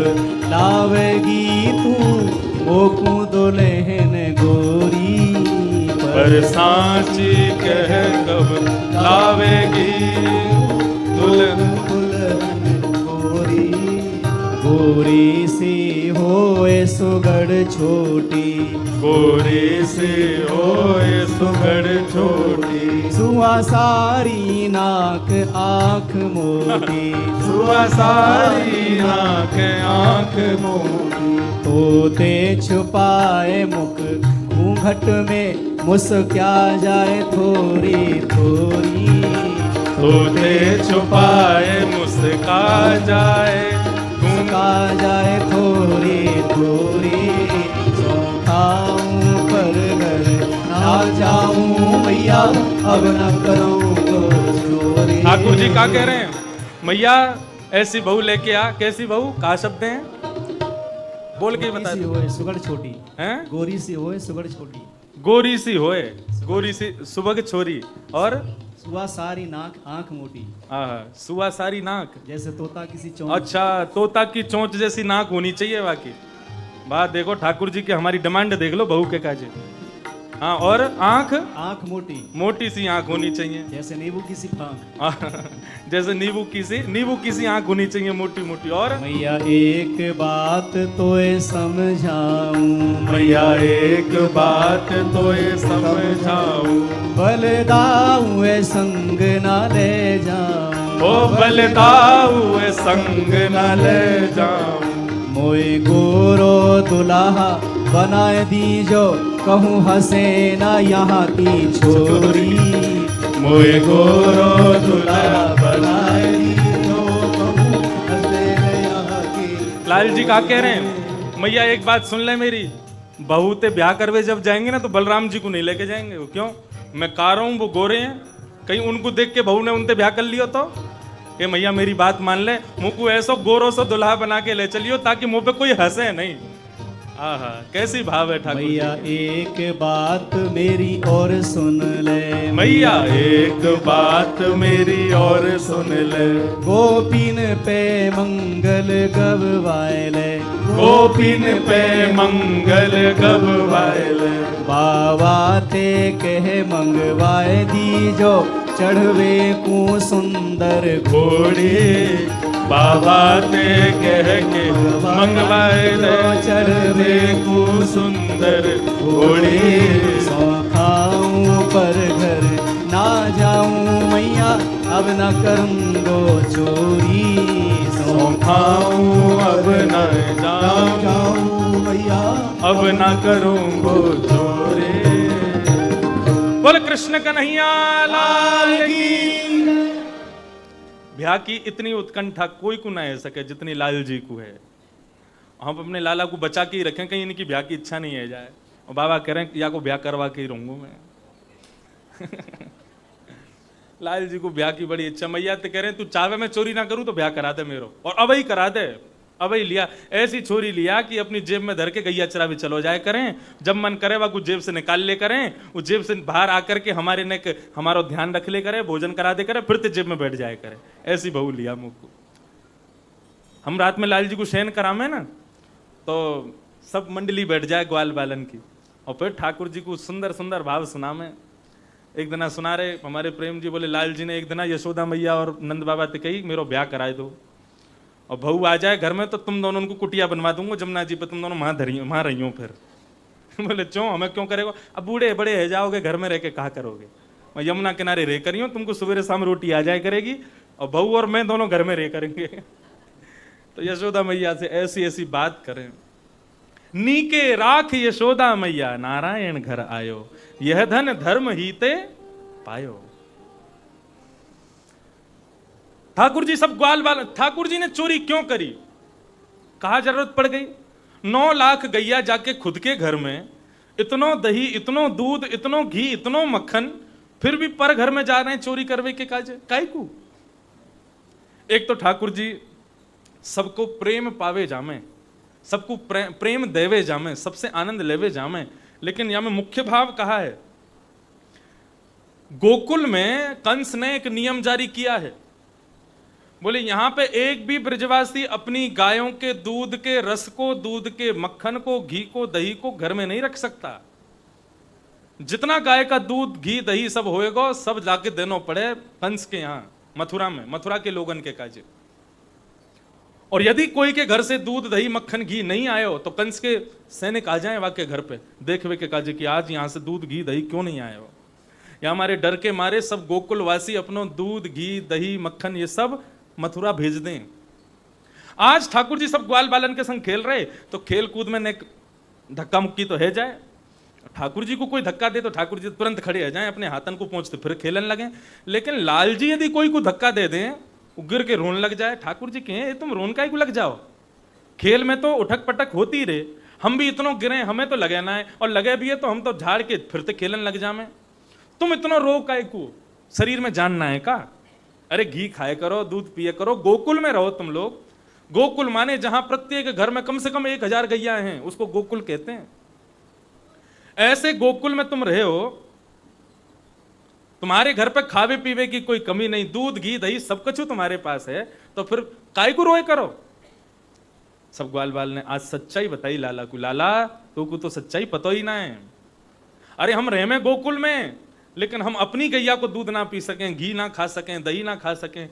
लावेगी तू मोकू दुल्हन गोरी। पर साची कह कब लावेगी दुल्हन गोरी। गोरी सी होए सुगड़ छोटी, गोरी से होए सुगड़ छोटी। सुआ सारी नाक आँख मोटी, सुआ सारी नाक आँख मोटी। तोते छुपाए मुख घूंघट में, मुस्क्या जाए थोड़ी थोड़ी। तोते छुपाए मुस्का जाए, मुस्का जाए थोड़ी थोड़ी। सो खाऊं पर घर ना जाऊं मैया, अब न करूं चोरी। ठाकुर जी क्या कह रहे हैं। मैया ऐसी बहू लेके आ। कैसी बहू, का शब्द है बोल के बता। गोरी सी होए सुगड़ छोटी, हैं गोरी सी होए सुगड़ छोटी। गोरी सी होए, गोरी सी सुबह छोरी, और सुआ सारी नाक आंख मोटी। सुआ सारी नाक, जैसे तोता किसी चौंक। अच्छा तोता की चोंच जैसी नाक होनी चाहिए बाकी। बात देखो ठाकुर जी की, हमारी डिमांड देख लो बहू के काजे। हाँ, और आंख, आंख मोटी, मोटी सी आंख होनी चाहिए। जैसे नींबू की सी फांक। जैसे नींबू की सी आंख होनी चाहिए, मोटी मोटी। और मैया एक बात तोए समझाऊं, मैया एक बात तो ये समझाऊं। बलदाऊं ए संग ना ले जाऊं। ओ बलदाऊ संग न ले जाऊं। मोए गोरो दुल्हा बनाए दीजो, कहूँ हंसे ना यहाँ की छोरी। मोए गोरो दुल्हा बनाए दीजो, कहूँ हंसे ना यहाँ की। लाल जी क्या कह रहे हैं। मैया एक बात सुन ले मेरी, बहू ते ब्याह करवे जब जाएंगे ना तो बलराम जी को नहीं लेके जाएंगे। वो क्यों, मैं कह रहा हूँ वो गोरे हैं, कहीं उनको देख के बहू ने उनसे ब्याह कर लियो तो। ये मैया मेरी बात मान ले, मुँह को ऐसो गोरो सो दुल्हा बना के ले चलियो ताकि मुंह पे कोई हंसे नहीं। आहा कैसी भाव है ठाकुर मैया जी। एक बात मेरी और सुन ले। मैया एक बात मेरी और सुन ले। गोपिन पे मंगल गवाए ले, गोपिन पे मंगल गवाए ले। बाबा ते कहे मंगवाए दीजो, चढ़वे को सुंदर घोड़ी। बाबा ते कह के मंगवाए ले, चढ़वे को सुंदर घोड़ी। सो खाऊं पर घर ना जाऊं मैया, अब न करूंगो चोरी। सो खाऊं अब न जाऊं मैया, अब न करूंगो चोरी। बोल कृष्ण कन्हैया लाल की। ब्याह की इतनी उत्कंठा कोई को ना है सके जितनी लाल जी को है। हम अपने लाला को बचा के ही रखें, कहीं इनकी ब्याह की इच्छा नहीं है जाए। और बाबा कह रहे हैं या को ब्याह करवा के ही रहूंगा मैं। लाल जी को ब्याह की बड़ी इच्छा। मैया तो कह रहे हैं तू चावे मैं चोरी ना करूं तो ब्याह करा दे मेरो, और अब ही करा दे। अब ही लिया, ऐसी छोरी लिया कि अपनी जेब में धर के गैया चरा भी चलो जाए करें, जब मन करे वह कुछ जेब से निकाल ले करें, वो जेब से बाहर आकर के हमारे ने हमारा ध्यान रख ले करे, भोजन करा दे करे, फिर तो जेब में बैठ जाए करे। ऐसी बहू लिया मुझको। हम रात में लाल जी को शयन करामे ना तो सब मंडली बैठ जाए ग्वाल बालन की, और फिर ठाकुर जी को सुंदर सुंदर भाव सुना में। एक दिना सुना रहे हमारे प्रेम जी, बोले लाल जी ने एक दिना यशोदा मैया और नंद बाबा से कही मेरो ब्याह कराए दो, और बहू आ जाए घर में तो तुम दोनों उनको कुटिया बनवा दूंगा जमुना जी पे, तुम दोनों वहां रही हो फिर। बोले क्यों, हमें क्यों करेगा, अब बूढ़े बड़े है जाओगे, घर में रह के कहा करोगे, मैं यमुना किनारे रह करी हूँ, तुमको सवेरे शाम रोटी आ जाए करेगी, और बहू और मैं दोनों घर में रह करेंगे। तो यशोदा मैया से ऐसी ऐसी बात करें। नीके राख यशोदा मैया, नारायण घर आयो, यह धन धर्म हीते पायो। ठाकुर जी सब ग्वाल बाल, ठाकुर जी ने चोरी क्यों करी, कहा जरूरत पड़ गई। 9 लाख गैया जाके खुद के घर में, इतनो दही, इतनो दूध, इतनो घी, इतनो मक्खन, फिर भी पर घर में जा रहे हैं चोरी करवे के काजे, काहे को। एक तो ठाकुर जी सबको प्रेम पावे जामे, सबको प्रेम देवे जामे, सबसे आनंद लेवे जामे, लेकिन यहां में मुख्य भाव कहा है। गोकुल में कंस ने एक नियम जारी किया है, बोले यहां पे एक भी ब्रजवासी अपनी गायों के दूध के रस को, दूध के मक्खन को, घी को, दही को घर में नहीं रख सकता। जितना गाय का दूध, घी, दही सब होएगा, सब जाके देना पड़े कंस के यहां, मथुरा में, मथुरा के लोगन के काजे। और यदि कोई के घर से दूध, दही, मक्खन, घी नहीं आयो तो कंस के सैनिक आ जाए वाके घर पे देखवे के काजे कि आज यहां से दूध, घी, दही क्यों नहीं आयो। या हमारे डर के मारे सब गोकुलवासी अपनो दूध, घी, दही, मक्खन ये सब मथुरा भेज दें। आज ठाकुर जी सब ग्वाल बालन के संग खेल रहे, तो खेल कूद में धक्का मुक्की तो है जाए। ठाकुर जी को कोई धक्का दे तो ठाकुर जी तुरंत खड़े हो जाए, अपने हाथन को पहुंचते फिर खेलन लगे। लेकिन लाल जी यदि कोई को धक्का दे दें, गिर के रोन लग जाए, ठाकुर जी कहें तुम रोन काहे को लग जाओ, खेल में तो उठक पटक होती रहे, हम भी इतनो गिरे, हमें तो लगे ना है, और लगे भी है तो हम तो झाड़ के फिर से खेलन लग जामे, तुम इतना रो काहे को, शरीर में जानना है का। अरे घी खाए करो, दूध पिए करो, गोकुल में रहो तुम लोग। गोकुल माने जहां प्रत्येक घर में कम से कम 1000 गैया हैं, उसको गोकुल कहते हैं। ऐसे गोकुल में तुम रहे हो, तुम्हारे घर पे खावे पीवे की कोई कमी नहीं, दूध, घी, दही सब कुछ तुम्हारे पास है, तो फिर काय को रोए करो। सब ग्वाल बाल ने आज सच्चाई बताई लाला को, लाला तू को तो सच्चाई पता ही ना है। अरे हम रहे में गोकुल में, लेकिन हम अपनी गैया को दूध ना पी सकें, घी ना खा सकें, दही ना खा सकें।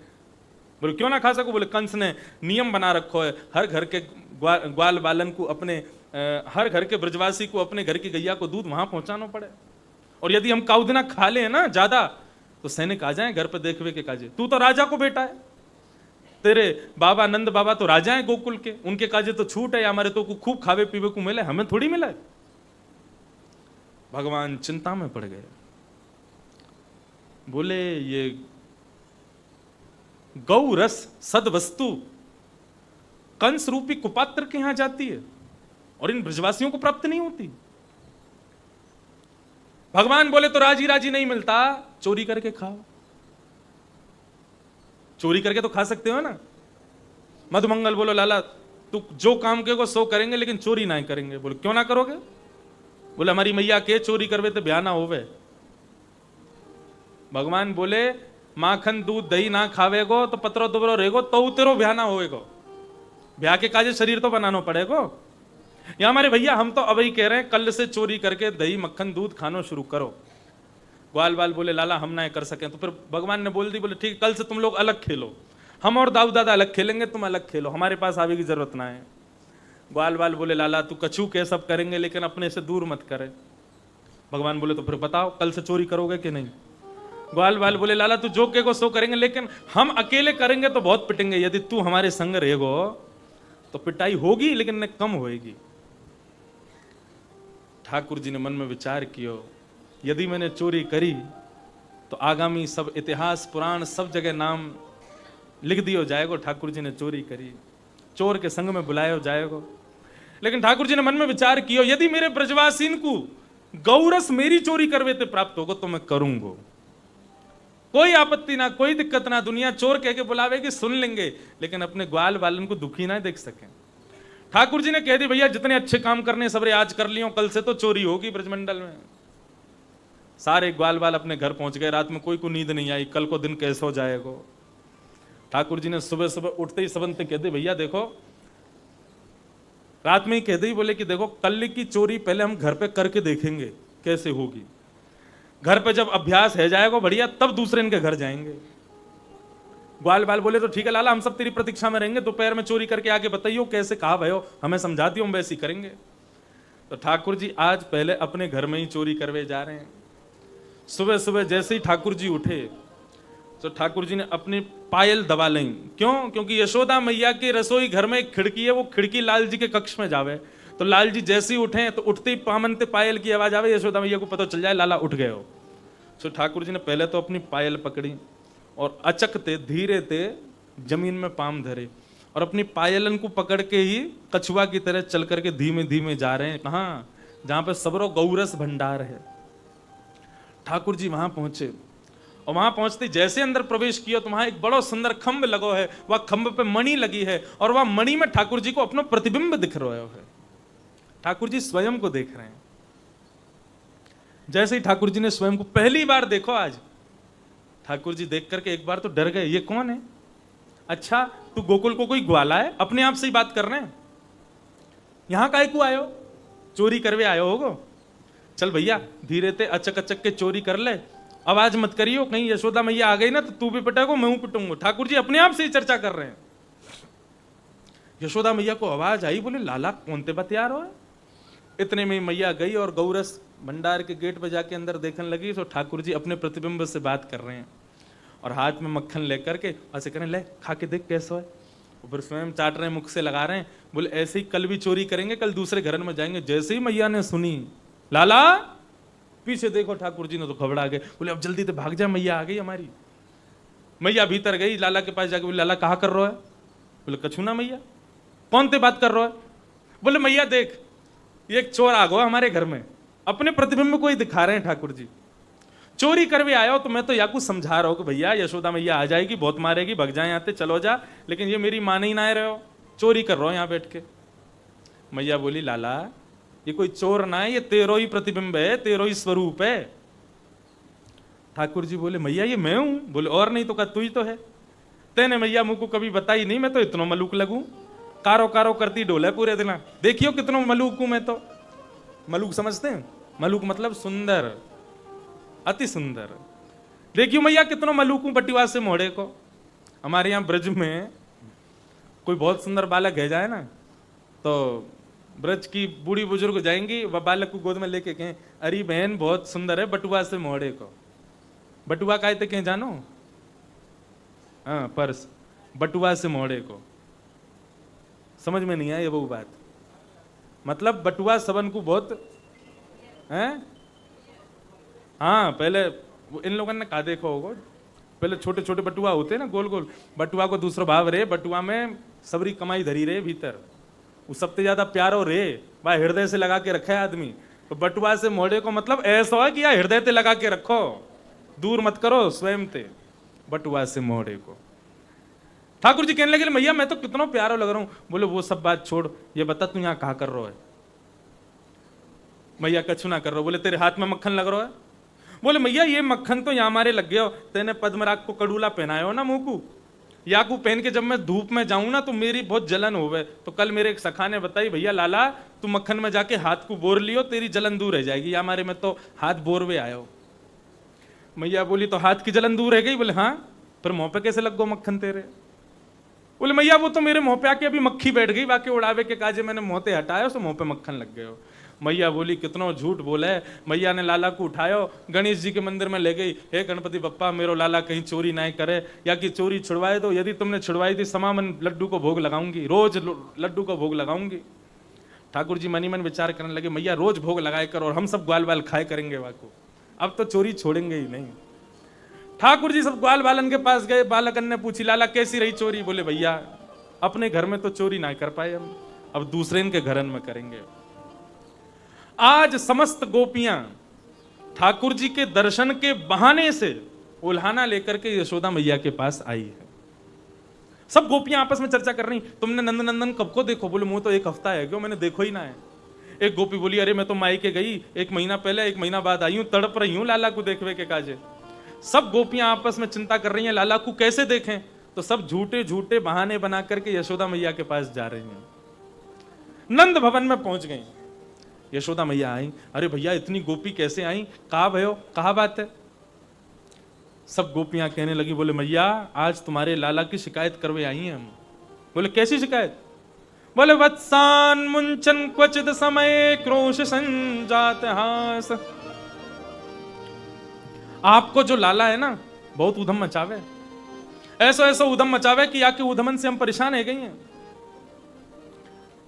बोले क्यों ना खा सको, बोले कंस ने नियम बना रखो है, हर घर के ग्वाल बालन को, अपने हर घर के ब्रजवासी को अपने घर की गैया को दूध वहां पहुंचाना पड़े। और यदि हम काउदना खा ले ना ज्यादा, तो सैनिक आ जाए घर पे देखवे के काजे, तू तो राजा को बेटा है, तेरे बाबा नंद बाबा तो राजा है गोकुल के, उनके काजे तो छूट है, हमारे तो खूब खावे पीवे को मिले, हमें थोड़ी मिला। भगवान चिंता में पड़ गए, बोले ये गौ रस सद वस्तु कंस रूपी कुपात्र के यहां जाती है और इन ब्रजवासियों को प्राप्त नहीं होती। भगवान बोले तो राजी राजी नहीं मिलता, चोरी करके खाओ। चोरी करके तो खा सकते हो ना। मधुमंगल बोलो लाला तू जो काम करेगा सो करेंगे, लेकिन चोरी ना करेंगे। बोले क्यों ना करोगे, बोले हमारी मैया के चोरी करवे तो ब्याह ना होवे। भगवान बोले माखन दूध दही ना खावेगो तो पतरो दुबरो रहेगो तो तेरो ब्याह ना होएगो, ब्याह के काजे शरीर तो बनाना पड़ेगो। या हमारे भैया हम तो अब ही कह रहे हैं कल से चोरी करके दही मक्खन दूध खाना शुरू करो। ग्वाल बाल बोले लाला हम ना कर सकें, तो फिर भगवान ने बोल दी, बोले ठीक कल से तुम लोग अलग खेलो, हम और दाऊ दादा अलग खेलेंगे, तुम अलग खेलो, हमारे पास आवे की जरूरत ना है। ग्वाल बाल बोले लाला तू कछू के सब करेंगे लेकिन अपने से दूर मत करे। भगवान बोले तो फिर बताओ कल से चोरी करोगे कि नहीं। ग्वाल बाल बोले लाला तू जो कहेगो सो करेंगे, लेकिन हम अकेले करेंगे तो बहुत पिटेंगे, यदि तू हमारे संग रहेगो तो पिटाई होगी लेकिन कम होएगी। ठाकुर जी ने मन में विचार किया, यदि मैंने चोरी करी तो आगामी सब इतिहास पुराण सब जगह नाम लिख दियो जाएगो ठाकुर जी ने चोरी करी, चोर के संग में बुलायो जाएगो। लेकिन ठाकुर जी ने मन में विचार किया, यदि मेरे ब्रजवासीन को गौरस मेरी चोरी करवे ते प्राप्त होगा तो मैं करूंगा, कोई आपत्ति ना, कोई दिक्कत ना, दुनिया चोर कह के बुलावेगी सुन लेंगे, लेकिन अपने ग्वाल बालन को दुखी ना देख सके। ठाकुर जी ने कह दी भैया जितने अच्छे काम करने सबरे आज कर लियो, कल से तो चोरी होगी ब्रजमंडल में। सारे ग्वाल बाल अपने घर पहुंच गए, रात में कोई को नींद नहीं आई, कल को दिन कैसे हो जाएगा। ठाकुर जी ने सुबह सुबह उठते ही सबन से कह दी भैया देखो, रात में ही कह दी, बोले कि देखो कल की चोरी पहले हम घर पे करके देखेंगे कैसे होगी, घर पे जब अभ्यास है जाएगा बढ़िया तब दूसरे इनके घर जाएंगे। ग्वाल बाल बोले तो ठीक है लाला हम सब तेरी प्रतीक्षा में रहेंगे, दोपहर में चोरी करके आके बताइयो कैसे कहा भयो, हमें समझा दियो हम वैसे ही करेंगे। तो ठाकुर जी आज पहले अपने घर में ही चोरी करवे जा रहे हैं। सुबह सुबह जैसे ही ठाकुर जी उठे तो ठाकुर जी ने अपनी पायल दबा ली। क्यों? क्योंकि यशोदा मैया के रसोई घर में एक खिड़की है, वो खिड़की लाल जी के कक्ष में जावे। तो लाल जी जैसे ही उठे तो उठते ही पामनते पायल की आवाज आवे, यशोदा मैया को पता चल जाए लाला उठ गए हो। तो ठाकुर जी ने पहले तो अपनी पायल पकड़ी और अचकते धीरे ते जमीन में पाम धरे और अपनी पायलन को पकड़ के ही कछुआ की तरह चल करके धीमे धीमे जा रहे हैं। कहाँ? जहां पे सबरो गौरस भंडार है। ठाकुर जी वहां पहुंचे और वहां पहुंचते जैसे अंदर प्रवेश किया तो वहां एक बड़ा सुंदर खंभ लगो है, वह खंभ पे मणि लगी है और वह मणि में ठाकुर जी को अपना प्रतिबिंब दिख रहा है। ठाकुर जी स्वयं को देख रहे हैं। जैसे ही ठाकुर जी ने स्वयं को पहली बार देखो आज, ठाकुर जी देख करके एक बार तो डर गए, ये कौन है? अच्छा तू गोकुल को कोई ग्वाला है? अपने आप से ही बात कर रहे हैं। यहां काहे को आयो? चोरी करवे आयो होगो? चल भैया धीरे ते अचक अचक के चोरी कर ले, आवाज मत करियो, कहीं यशोदा मैया आ गई ना तो तू भी पिटेगो मैं हूं पिटूंगा। ठाकुर जी अपने आप से ही चर्चा कर रहे हैं। यशोदा मैया को आवाज आई, बोले लाला कौन ते बतियार हो? इतने में मैया गई और गौरस भंडार के गेट पर जाके अंदर देखने लगी तो ठाकुर जी अपने प्रतिबिंब से बात कर रहे हैं और हाथ में मक्खन लेकर के ऐसे करें, ले खा के देख कैसा है। ऊपर स्वयं चाट रहे हैं, मुख से लगा रहे हैं। बोले ऐसे ही कल भी चोरी करेंगे, कल दूसरे घर में जाएंगे। जैसे ही मैया ने सुनी लाला पीछे देखो, ठाकुर जी ने तो घबरा गए। बोले अब जल्दी से भाग जा, मैया आ गई हमारी। मैया भीतर गई, लाला के पास जाके बोले लाला कहा कर रहा है? बोले कछु ना मैया। कौन ते बात कर रहा है? बोले मैया देख ये एक चोर आ गया हमारे घर में, अपने प्रतिबिंब को ही दिखा रहे हैं ठाकुर जी। चोरी करवे आयो तो मैं तो याकू समझा रहा हूं कि भैया यशोदा मैया आ जाएगी, बहुत मारेगी, भग जाए यहाँ से, चलो जा। लेकिन ये मेरी मान ही ना रहे हो, चोरी कर रहा हो यहाँ बैठ के। मैया बोली लाला ये कोई चोर ना है, ये तेरो ही प्रतिबिंब है, तेरो ही स्वरूप है। ठाकुर जी बोले मैया ये मैं हूं? बोले और नहीं तो का तू ही तो है। तेने मैया मुझ को कभी बताई नहीं, मैं तो इतना मलूक लगूं, कारो कारो करती डोले पूरे दिन। देखियो कितना मलूक हूं मैं तो। मलूक समझते हैं? मलूक मतलब सुंदर, अति सुंदर। देखियो मैया कितना मलूक हूं बटिवा से मोड़े को। हमारे यहाँ ब्रज में कोई बहुत सुंदर बालक है जाए ना तो ब्रज की बूढ़ी बुजुर्ग जाएंगी, वह बालक को गोद में लेके कहें अरे बहन बहुत सुंदर है बटुआ से मोड़े को। बटुआ काहे थे कहें जानो? हाँ पर्स, बटुआ से मोड़े को। समझ में नहीं आया वो बात? मतलब बटुआ सबन को बहुत है। हाँ पहले इन लोगों ने कहा देखो होगा, पहले छोटे छोटे बटुआ होते ना गोल गोल, बटुआ को दूसरा भाव रे, बटुआ में सबरी कमाई धरी रे भीतर, वो सबसे ज्यादा प्यारो रे, वह हृदय से लगा के रखे आदमी। तो बटुआ से मोड़े को मतलब ऐसा है कि यार हृदय से लगा के रखो, दूर मत करो स्वयं ते। बटुआ से मोड़े को ठाकुर जी कहने लगे मैया मैं तो कितना प्यारा लग रहा हूं। बोले वो सब बात छोड़, ये बता तू यहां कहा कर रहा है? मैया कछु ना कर रहा। बोले तेरे हाथ में मक्खन लग रहा है? बोले मैया ये मक्खन तो यहाँ हमारे लग गया हो, तेने पद्मराग को कड़ूला पहनाया हो ना मुंह को, या को पहन के जब मैं धूप में जाऊं ना तो मेरी बहुत जलन होवे। तो कल मेरे एक सखा ने बताई भैया लाला तू मक्खन में जाके हाथ को बोर लियो, तेरी जलन दूर रह जाएगी। या हमारे में तो हाथ बोरवे आयो। मैया बोली तो हाथ की जलन दूर रह गई? बोले हाँ, पर मुंह पे कैसे लग गो मक्खन तेरे? बोले मैया वो तो मेरे मुंह पे आके अभी मक्खी बैठ गई, बाकी उड़ावे के काजे मैंने मुंह पे हटाया तो मुंह पे मक्खन लग गए हो। मैया बोली कितना झूठ बोला है। मैया ने लाला को उठायो, गणेश जी के मंदिर में ले गई, हे गणपति बप्पा मेरो लाला कहीं चोरी ना करे, या कि चोरी छुड़वाए दो, यदि तुमने छुड़वाई थी समामन लड्डू को भोग लगाऊंगी, रोज लड्डू को भोग लगाऊंगी। ठाकुर जी मनी मन विचार करने लगे मैया रोज भोग लगाए कर और हम सब ग्वाल बाल खाए करेंगे वाको, अब तो चोरी छोड़ेंगे ही नहीं। ठाकुर जी सब ग्वाल बालन के पास गए, बालकन ने पूछी लाला कैसी रही चोरी? बोले भैया अपने घर में तो चोरी ना कर पाए हम, अब दूसरे के घरन में करेंगे। आज समस्त गोपियां ठाकुर जी के दर्शन के बहाने से उल्हाना लेकर के यशोदा मैया के पास आई है। सब गोपियां आपस में चर्चा कर रही तुमने नंदनंदन कब को देखो? बोले मुंह तो एक हफ्ता है क्यों, मैंने देखो ही ना है। एक गोपी बोली अरे मैं तो मायके गई 1 महीना पहले, 1 महीना बाद आई हूं, तड़प रही हूं लाला को देखवे के काजे। सब गोपियां आपस में चिंता कर रही हैं लाला को कैसे देखें, तो सब झूठे झूठे बहाने बना करके यशोदा मैया के पास जा रही हैं। नंद भवन में पहुंच गई, यशोदा मैया आई, अरे भैया इतनी गोपी कैसे आई, कहा भयो, कहा बात है? सब गोपियां कहने लगी बोले मैया आज तुम्हारे लाला की शिकायत करवे आई हैं हम। बोले कैसी शिकायत? बोले वत्सान मुंचन क्वचित समय क्रोश संजात हास। आपको जो लाला है ना बहुत उधम मचावे, ऐसा ऐसा उधम मचावे कि आके उधमन से हम परेशान है गई हैं।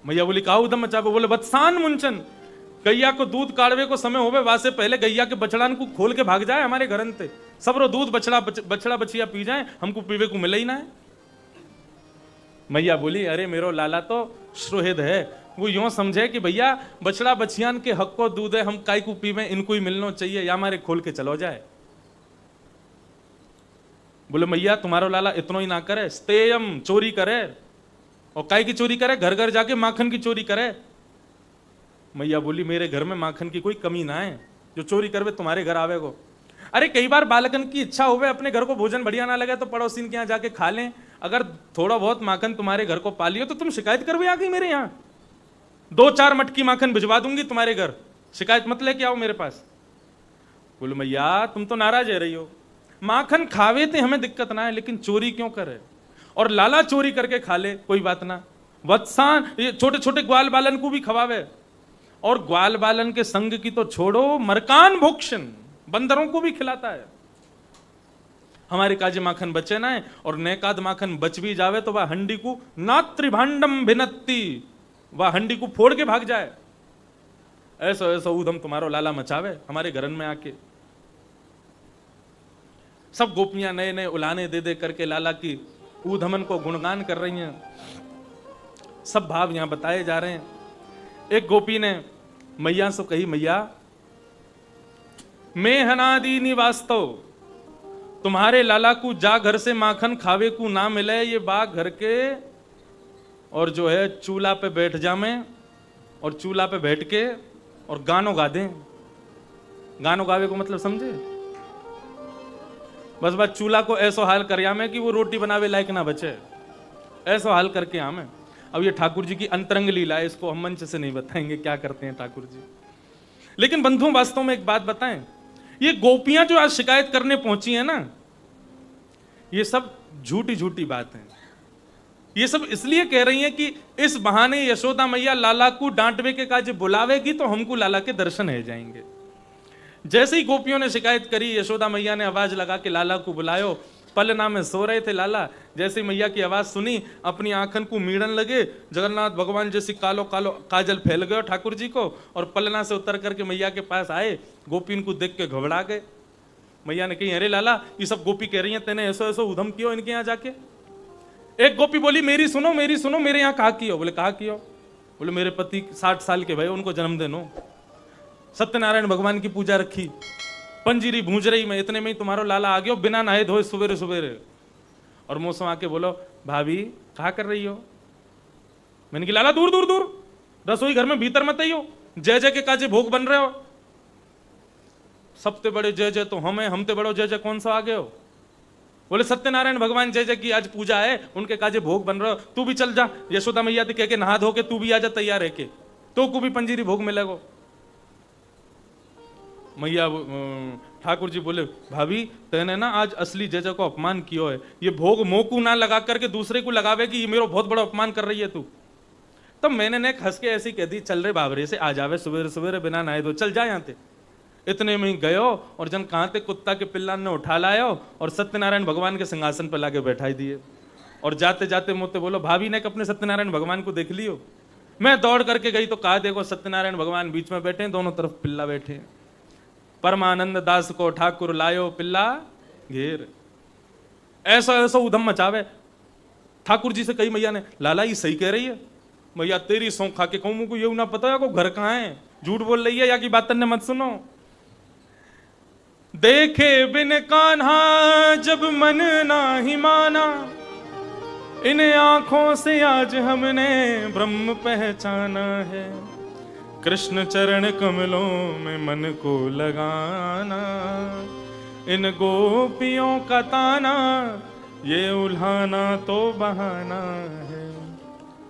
मैया बोली का उधम मचावे? बोले वत्सान मुंचन, गैया को दूध काढ़वे को समय होवे वासे पहले गैया के बछड़ान को खोल के भाग जाए हमारे घर अंते, सब रो दूध बछड़ा बछिया पी जाए, हमको पीवे को मिले ही ना है। मैया बोली अरे मेरो लाला तो श्रोहिद है, वो यूं समझे कि भैया बछड़ा बछियान के हक को दूध है, हम काय को पीवे, इनको ही मिलना चाहिए या हमारे खोल के चलो जाए। बोले मैया तुम्हारो लाला इतना ही ना करे, स्तेयम चोरी करे, और काय की चोरी करे? घर घर जाके माखन की चोरी करे। मैया बोली मेरे घर में माखन की कोई कमी ना है, जो चोरी करवे तुम्हारे घर आवे को। अरे कई बार बालकन की इच्छा होवे अपने घर को भोजन बढ़िया ना लगे तो पड़ोसी के यहाँ जाके खा लें, अगर थोड़ा बहुत माखन तुम्हारे घर को पा लियो तो तुम शिकायत करवे आ गई मेरे यहाँ, 2-4 मटकी माखन भिजवा दूंगी तुम्हारे घर, शिकायत मत लेके आओ मेरे पास। बोलो मैया तुम तो नाराज है रही हो, माखन खावे थे हमें दिक्कत ना है, लेकिन चोरी क्यों करे? और लाला चोरी करके खा ले कोई बात ना, वत्सान ये छोटे छोटे ग्वाल बालन को भी खवावे, और ग्वाल बालन के संग की तो छोड़ो, मरकान भोक्षण बंदरों को भी खिलाता है। हमारे काजे माखन बचे ना है, और नेकाद माखन बच भी जावे तो वह हंडी को नात्रिभांडम भिनत्ती, वह हंडी को फोड़ के भाग जाए। ऐसा ऐसा ऊधम तुम्हारो लाला मचावे हमारे घरन में आके। सब गोपियां नए नए उलाने दे दे करके लाला की ऊधमन को गुणगान कर रही हैं। सब भाव यहां बताए जा रहे हैं। एक गोपी ने मैया से कही मैया मैं हनादि निवास्तव, तुम्हारे लाला को जा घर से माखन खावे को ना मिले, ये बाग घर के और जो है चूल्हा पे बैठ जामे, और चूल्हा पे बैठ के और गानों गा दें। गानों गावे को मतलब समझे? बस बस चूल्हा को ऐसा हाल कर आमे कि वो रोटी बनावे लायक ना बचे, ऐसा हाल करके आमे। अब ये ठाकुर जी की अंतरंग लीला है, इसको हम मंच से नहीं बताएंगे क्या करते हैं ठाकुर जी। लेकिन बंधुओं वास्तव में एक बात बताएं, ये गोपियां जो आज शिकायत करने पहुंची हैं ना, ये सब झूठी झूठी बात है। ये सब इसलिए कह रही हैं कि इस बहाने यशोदा मैया लाला को डांटवे के काज बुलावेगी तो हमको लाला के दर्शन है जाएंगे। जैसे ही गोपियों ने शिकायत करी, यशोदा मैया ने आवाज लगा के लाला को बुलायो। पलना में सो रहे थे लाला, जैसे मैया की आवाज सुनी अपनी आंखन को मीड़न लगे, जगन्नाथ भगवान जैसी कालो कालो काजल फैल गयो ठाकुर जी को, और पलना से उतर करके मैया के पास आए। गोपी इनको देख के घबरा गए। मैया ने कही अरे लाला ये सब गोपी कह रही हैं तेने ऐसो ऐसो उधम कियो इनके यहाँ जाके। एक गोपी बोली मेरी सुनो मेरे यहाँ कहा कियो? बोले कहा कियो? बोले मेरे पति 60 साल के भाई, उनको जन्म देनो, सत्यनारायण भगवान की पूजा रखी, पंजीरी भूंज रही में, इतने में ही तुम्हारो लाला आ गयो बिना नहाए धोए सुबेरे सुबेरे। और मौसम आके बोलो भाभी कहा कर रही हो? मैंने कि लाला दूर दूर दूर, रसोई घर में भीतर मत आइयो, जय जय के काजे भोग बन रहे हो। सबसे बड़े जय जय तो हम ते बड़ो जय जय कौन सा आ गए हो? बोले सत्यनारायण भगवान जय जय की आज पूजा है, उनके काजे भोग बन रहे हो, तू भी चल जा यशोदा मैया कह के नहा धो के तू भी आ जा तैयार है के, तो को भी पंजीरी भोग मिलेगा। मैया ठाकुर जी बोले भाभी तेने ना आज असली जय जय को अपमान किया है, ये भोग मोकू ना लगा करके दूसरे को लगावे कि ये मेरा बहुत बड़ा अपमान कर रही है तू। तब मैंने ने हंस के ऐसी कह दी चल रे बाबरे से आ जावे सवेरे सवेरे बिना नहाए धो, चल जा यहाँ ते। इतने में ही गयो और जन कहाँ थे कुत्ता के पिल्लान ने उठा लायो और सत्यनारायण भगवान के सिंहासन पर लाके बैठाई दिए। और जाते जाते मोते बोलो भाभी ने अपने सत्यनारायण भगवान को देख लियो। मैं दौड़ करके गई तो कहा देखो सत्यनारायण भगवान बीच में बैठे, दोनों तरफ पिल्ला बैठे। परमानंद दास को ठाकुर लायो पिल्ला घेर। ऐसा ऐसा उधम मचावे। ठाकुर जी से कही मैया ने लाला ये सही कह रही है। मैया तेरी सौंख खा के कहूं मुझको ये ना पता है को घर कहाँ है, झूठ बोल रही है या की बात ने मत सुनो। देखे बिन कान्हा जब मन ना ही माना, इन आंखों से आज हमने ब्रह्म पहचाना है। कृष्ण चरण कमलों में मन को लगाना, इन गोपियों का ताना ये उल्हाना तो बहाना है।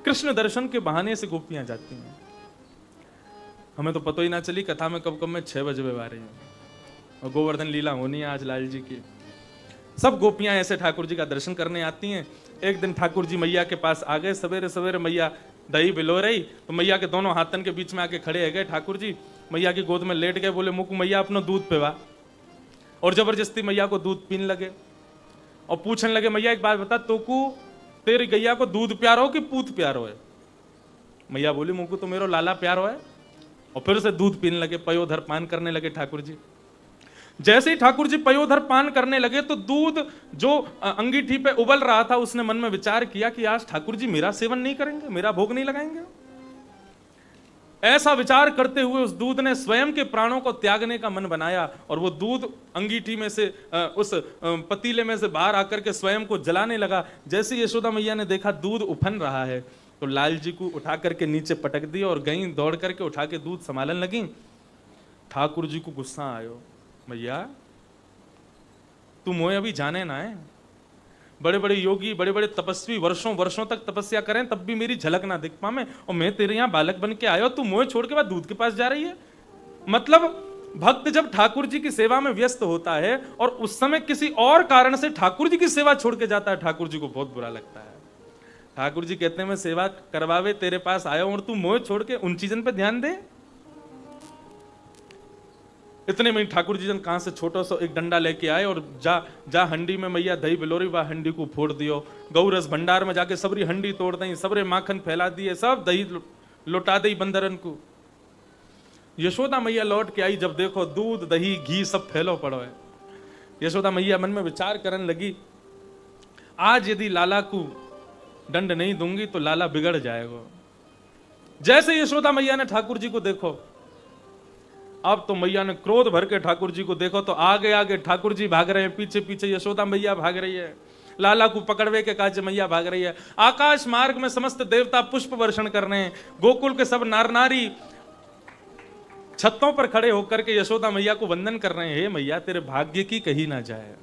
कृष्ण दर्शन के बहाने से गोपियां जाती हैं। हमें तो पता ही ना चली कथा में कब कब में 6 बजे आ रही हैं और गोवर्धन लीला होनी है आज लाल जी की। सब गोपियां ऐसे ठाकुर जी का दर्शन करने आती हैं। एक दिन ठाकुर जी मैया के पास आ गए सवेरे सवेरे। मैया दही बिलो रही तो मैया के दोनों हाथन के बीच में आके खड़े है गए ठाकुर जी, मैया की गोद में लेट गए, बोले मुकु मैया अपना दूध पिवा। और जबरदस्ती मैया को दूध पीने लगे और पूछने लगे मैया एक बात बता, तोकू तेरी गैया को दूध प्यारो कि पूत प्यारो है? मैया बोली मुकु तो मेरो लाला प्यारो है। और फिर से दूध पीने लगे, पयोधर पान करने लगे ठाकुर जी। जैसे ही ठाकुर जी पयोधर पान करने लगे तो दूध जो अंगीठी पे उबल रहा था, उसने मन में विचार किया कि आज ठाकुर जी मेरा सेवन नहीं करेंगे, मेरा भोग नहीं लगाएंगे। ऐसा विचार करते हुए उस दूध ने स्वयं के प्राणों को त्यागने का मन बनाया और वो दूध अंगीठी में से उस पतीले में से बाहर आकर के स्वयं को जलाने लगा। जैसे यशोदा मैया ने देखा दूध उफन रहा है तो लाल जी को उठा करके नीचे पटक दिया और गई दौड़ करके उठा के दूध संभालने लगी। ठाकुर जी को गुस्सा आयो, मैया तू मोए अभी जाने ना है, बड़े बड़े योगी बड़े बड़े तपस्वी वर्षों वर्षों तक तपस्या करें तब भी मेरी झलक ना दिख पावे, और मैं तेरे यहाँ बालक बन के आयो, तू मोए छोड़ के बाद दूध के पास जा रही है। मतलब भक्त जब ठाकुर जी की सेवा में व्यस्त होता है और उस समय किसी और कारण से ठाकुर जी की सेवा छोड़ के जाता है, ठाकुर जी को बहुत बुरा लगता है। ठाकुर जी कहते हैं मैं सेवा करवावे तेरे पास आया हूं और तू मोह छोड़ के उन चीजन पे ध्यान दे। इतने में ठाकुर जी जन कहां से छोटा सा एक डंडा लेके आए और जा हंडी में मैया दही बिलोरी वह हंडी को फोड़ दियो। गौरस भंडार में जाके सबरी हंडी तोड़ दी, सबरे माखन फैला दिए, सब दही लौटा दी बंदरन को। यशोदा मैया लौट के आई, जब देखो दूध दही घी सब फैलो पड़ो है। यशोदा मैया मन में विचार करने लगी, आज यदि लाला को दंड नहीं दूंगी तो लाला बिगड़ जाएगा। जैसे यशोदा मैया ने ठाकुर जी को देखो, अब तो मैया ने क्रोध भर के ठाकुर जी को देखो तो आगे आगे ठाकुर जी भाग रहे हैं, पीछे पीछे यशोदा मैया भाग रही है, लाला को पकड़वे के काज मैया भाग रही है। आकाश मार्ग में समस्त देवता पुष्प वर्षण कर रहे हैं, गोकुल के सब नार नारी छतों पर खड़े होकर के यशोदा मैया को वंदन कर रहे हैं। हे मैया तेरे भाग्य की कही ना जाए।